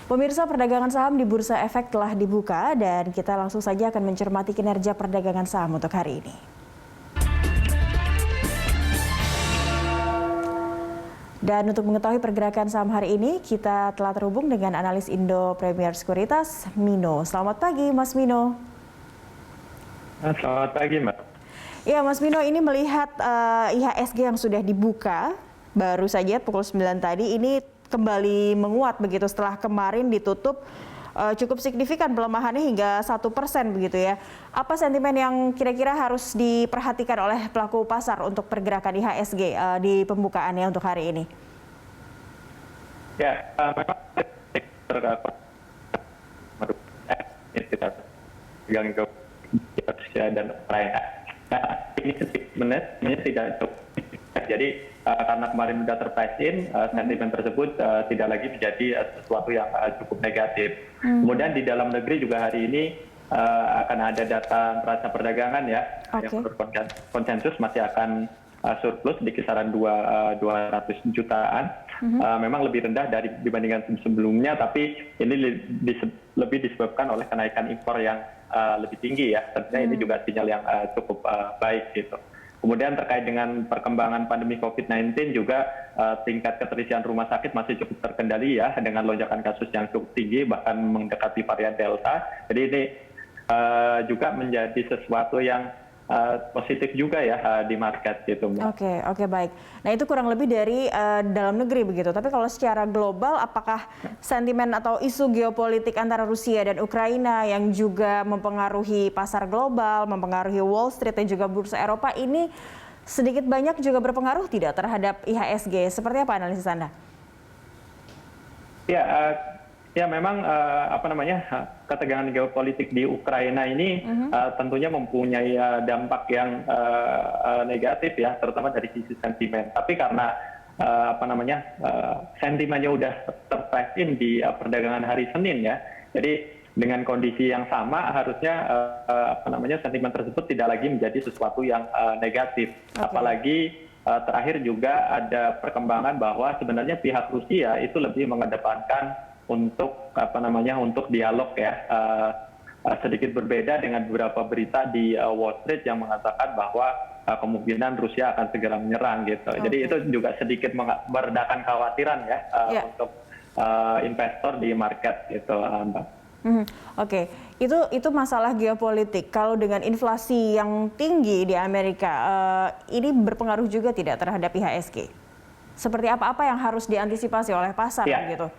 Pemirsa, perdagangan saham di Bursa Efek telah dibuka dan kita langsung saja akan mencermati kinerja perdagangan saham untuk hari ini. Dan untuk mengetahui pergerakan saham hari ini, kita telah terhubung dengan analis Indo Premier Sekuritas, Mino. Selamat pagi, Mas Mino. Selamat pagi, Mbak. Ya, Mas Mino, ini melihat IHSG yang sudah dibuka, baru saja pukul 9 tadi, ini kembali menguat begitu setelah kemarin ditutup cukup signifikan pelemahannya hingga 1% begitu ya. Apa sentimen yang kira-kira harus diperhatikan oleh pelaku pasar untuk pergerakan IHSG di pembukaannya untuk hari ini? Ya, memang yang ke Rusia dan Ukraina. Nah, ini sebenarnya tidak cukup. Jadi karena kemarin sudah terprice in, sentimen tersebut tidak lagi menjadi sesuatu yang cukup negatif. Kemudian di dalam negeri juga hari ini akan ada data neraca perdagangan ya, yang menurut konsensus masih akan surplus di kisaran 200 jutaan. Memang lebih rendah dibandingkan sebelumnya, tapi ini lebih disebabkan oleh kenaikan impor yang lebih tinggi ya. Tentunya ini juga sinyal yang cukup baik gitu. Kemudian terkait dengan perkembangan pandemi COVID-19 juga tingkat keterisian rumah sakit masih cukup terkendali ya, dengan lonjakan kasus yang cukup tinggi bahkan mendekati varian Delta. Jadi ini juga menjadi sesuatu yang positif juga ya di market gitu. Oke, baik. Nah, itu kurang lebih dari dalam negeri begitu. Tapi kalau secara global, apakah sentimen atau isu geopolitik antara Rusia dan Ukraina yang juga mempengaruhi pasar global, mempengaruhi Wall Street dan juga bursa Eropa ini sedikit banyak juga berpengaruh tidak terhadap IHSG? Seperti apa analisis Anda? Ya, memang ketegangan geopolitik di Ukraina ini tentunya mempunyai dampak yang negatif ya, terutama dari sisi sentimen. Tapi karena sentimennya udah terprice in di perdagangan hari Senin ya, jadi dengan kondisi yang sama harusnya sentimen tersebut tidak lagi menjadi sesuatu yang negatif. Apalagi terakhir juga ada perkembangan bahwa sebenarnya pihak Rusia itu lebih mengedepankan untuk dialog ya, sedikit berbeda dengan beberapa berita di Wall Street yang mengatakan bahwa kemungkinan Rusia akan segera menyerang gitu. Jadi itu juga sedikit meredakan kekhawatiran ya untuk investor di market gitu, Mbak. Oke, itu masalah geopolitik. Kalau dengan inflasi yang tinggi di Amerika, ini berpengaruh juga tidak terhadap IHSG? Seperti apa yang harus diantisipasi oleh pasar gitu?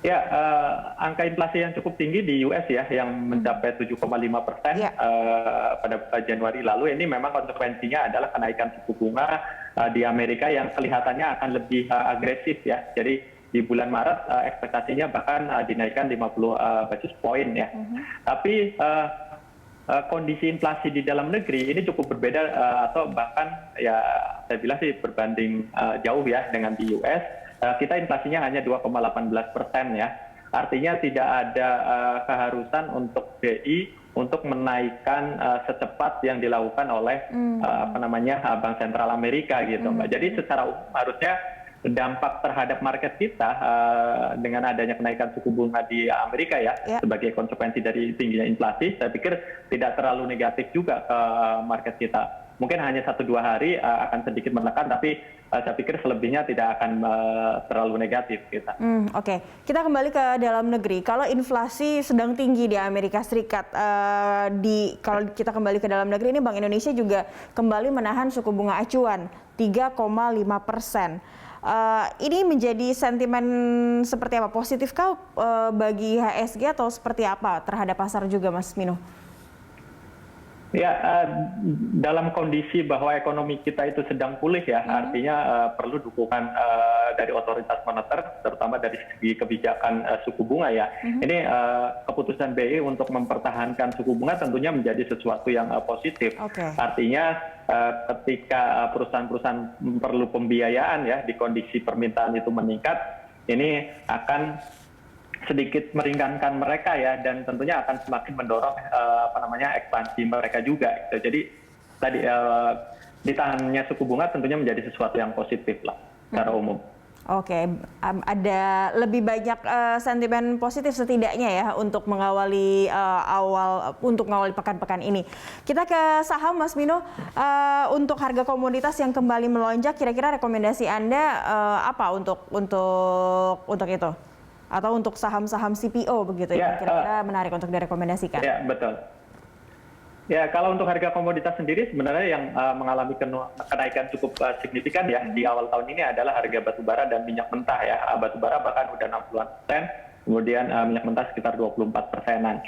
Ya, angka inflasi yang cukup tinggi di US ya, yang mencapai 7,5% pada Januari lalu. Ini memang konsekuensinya adalah kenaikan suku bunga di Amerika yang kelihatannya akan lebih agresif ya. Jadi di bulan Maret ekspektasinya bahkan dinaikkan 50 basis point ya. Tapi kondisi inflasi di dalam negeri ini cukup berbeda atau bahkan ya saya bilang sih berbanding jauh ya dengan di US. Kita inflasinya hanya 2,18% ya. Artinya tidak ada keharusan untuk BI untuk menaikkan secepat yang dilakukan oleh Bank Sentral Amerika gitu, Mbak. Jadi secara umum harusnya dampak terhadap market kita dengan adanya kenaikan suku bunga di Amerika ya, sebagai konsekuensi dari tingginya inflasi, saya pikir tidak terlalu negatif juga ke market kita. Mungkin hanya 1-2 hari akan sedikit menekan, tapi saya pikir selebihnya tidak akan terlalu negatif kita. Oke, kita kembali ke dalam negeri. Kalau inflasi sedang tinggi di Amerika Serikat, kalau kita kembali ke dalam negeri ini Bank Indonesia juga kembali menahan suku bunga acuan 3,5%. Ini menjadi sentimen seperti apa? Positifkah bagi IHSG atau seperti apa terhadap pasar juga, Mas Mino? Ya, dalam kondisi bahwa ekonomi kita itu sedang pulih ya, artinya perlu dukungan dari otoritas moneter, terutama dari segi kebijakan suku bunga ya. Ini keputusan BI untuk mempertahankan suku bunga tentunya menjadi sesuatu yang positif. Artinya ketika perusahaan-perusahaan perlu pembiayaan ya di kondisi permintaan itu meningkat, ini akan sedikit meringankan mereka ya, dan tentunya akan semakin mendorong ekspansi mereka juga. Jadi tadi ditahannya suku bunga tentunya menjadi sesuatu yang positif lah secara umum. Oke, ada lebih banyak sentimen positif setidaknya ya untuk mengawali untuk mengawali pekan-pekan ini. Kita ke saham, Mas Mino. Untuk harga komoditas yang kembali melonjak, kira-kira rekomendasi Anda apa untuk itu? Atau untuk saham-saham CPO begitu ya? Kira-kira menarik untuk direkomendasikan. Ya, betul. Ya, kalau untuk harga komoditas sendiri sebenarnya yang mengalami kenaikan cukup signifikan ya di awal tahun ini adalah harga batu bara dan minyak mentah ya. Batu bara bahkan udah 60%, kemudian minyak mentah sekitar 24%-an.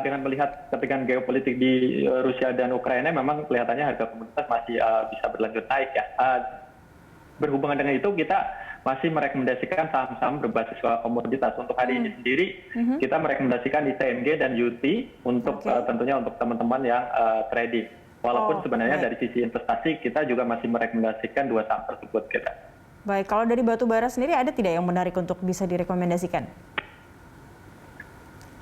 Dengan melihat ketegangan geopolitik di Rusia dan Ukraina, memang kelihatannya harga komoditas masih bisa berlanjut naik ya. Berhubungan dengan itu, kita masih merekomendasikan saham-saham berbasis komoditas. Untuk hari ini sendiri, kita merekomendasikan ITMG dan UT untuk tentunya untuk teman-teman yang trading. Walaupun sebenarnya dari sisi investasi, kita juga masih merekomendasikan dua saham tersebut kita. Baik, kalau dari batu bara sendiri ada tidak yang menarik untuk bisa direkomendasikan?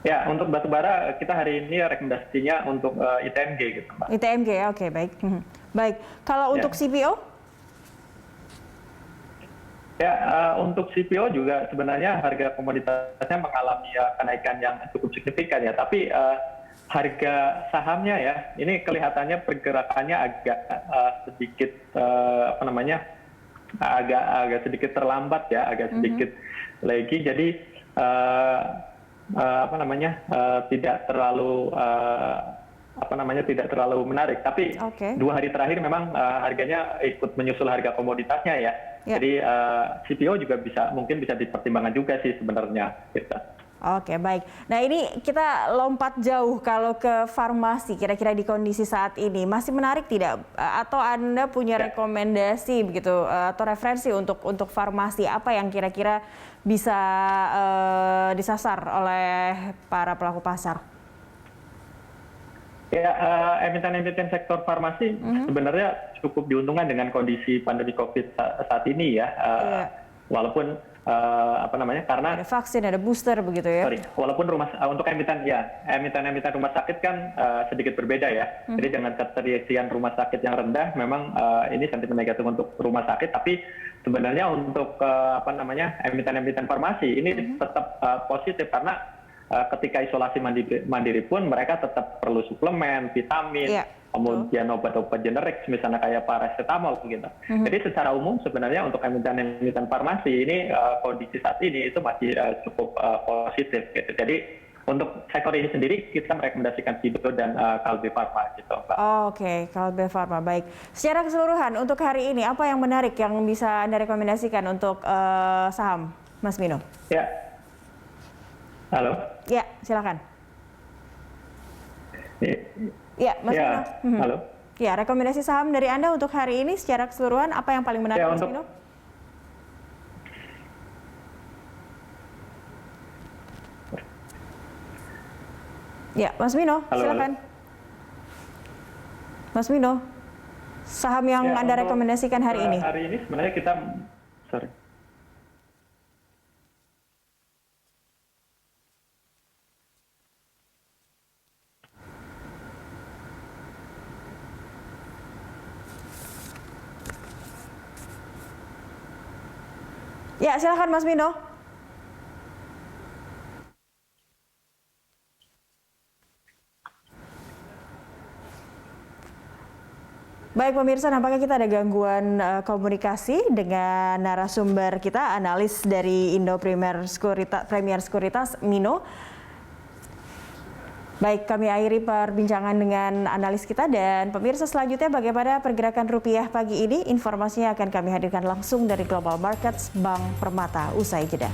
Ya, untuk batu bara kita hari ini rekomendasinya untuk ITMG gitu, Mbak. ITMG ya, oke, baik. Baik, kalau untuk CPO? Ya, untuk CPO juga sebenarnya harga komoditasnya mengalami kenaikan yang cukup signifikan ya. Tapi harga sahamnya ya, ini kelihatannya pergerakannya agak sedikit agak sedikit terlambat ya, agak sedikit lagi. Jadi tidak terlalu tidak terlalu menarik. Tapi 2 hari terakhir memang harganya ikut menyusul harga komoditasnya ya. Jadi CPO juga mungkin bisa dipertimbangkan juga sih sebenarnya. Gitu. Oke, baik. Nah, ini kita lompat jauh kalau ke farmasi, kira-kira di kondisi saat ini masih menarik tidak? Atau Anda punya rekomendasi begitu atau referensi untuk farmasi apa yang kira-kira bisa disasar oleh para pelaku pasar? Ya, emiten-emiten sektor farmasi sebenarnya cukup diuntungkan dengan kondisi pandemi COVID saat ini ya. Walaupun karena ada vaksin, ada booster begitu ya. Walaupun untuk emiten rumah sakit kan sedikit berbeda ya. Jadi dengan keterisian rumah sakit yang rendah, memang ini sentimen negatif untuk rumah sakit. Tapi sebenarnya untuk emiten-emiten farmasi ini tetap positif karena ketika isolasi mandiri pun mereka tetap perlu suplemen, vitamin, kemudian obat-obat generik misalnya kayak paracetamol gitu. Jadi secara umum sebenarnya untuk emiten-emiten farmasi ini kondisi saat ini itu masih cukup positif gitu. Jadi untuk sektor ini sendiri kita merekomendasikan Sido dan Kalbe Farma gitu, Pak. Oke, Kalbe Farma, baik. Secara keseluruhan untuk hari ini apa yang menarik yang bisa Anda rekomendasikan untuk saham, Mas Mino? Ya. Halo. Ya, silakan. Ya, Mas Mino. Halo. Ya, rekomendasi saham dari Anda untuk hari ini secara keseluruhan apa yang paling menarik, Mas Mino? Ya, Mas Mino, silakan. Mas Mino, saham yang Anda rekomendasikan hari ini? Hari ini sebenarnya kita, Ya, silakan Mas Mino. Baik pemirsa, nampaknya kita ada gangguan komunikasi dengan narasumber kita, analis dari Indo Premier Sekuritas, Mino. Baik, kami akhiri perbincangan dengan analis kita dan pemirsa selanjutnya bagaimana pergerakan rupiah pagi ini. Informasinya akan kami hadirkan langsung dari Global Markets Bank Permata usai jeda.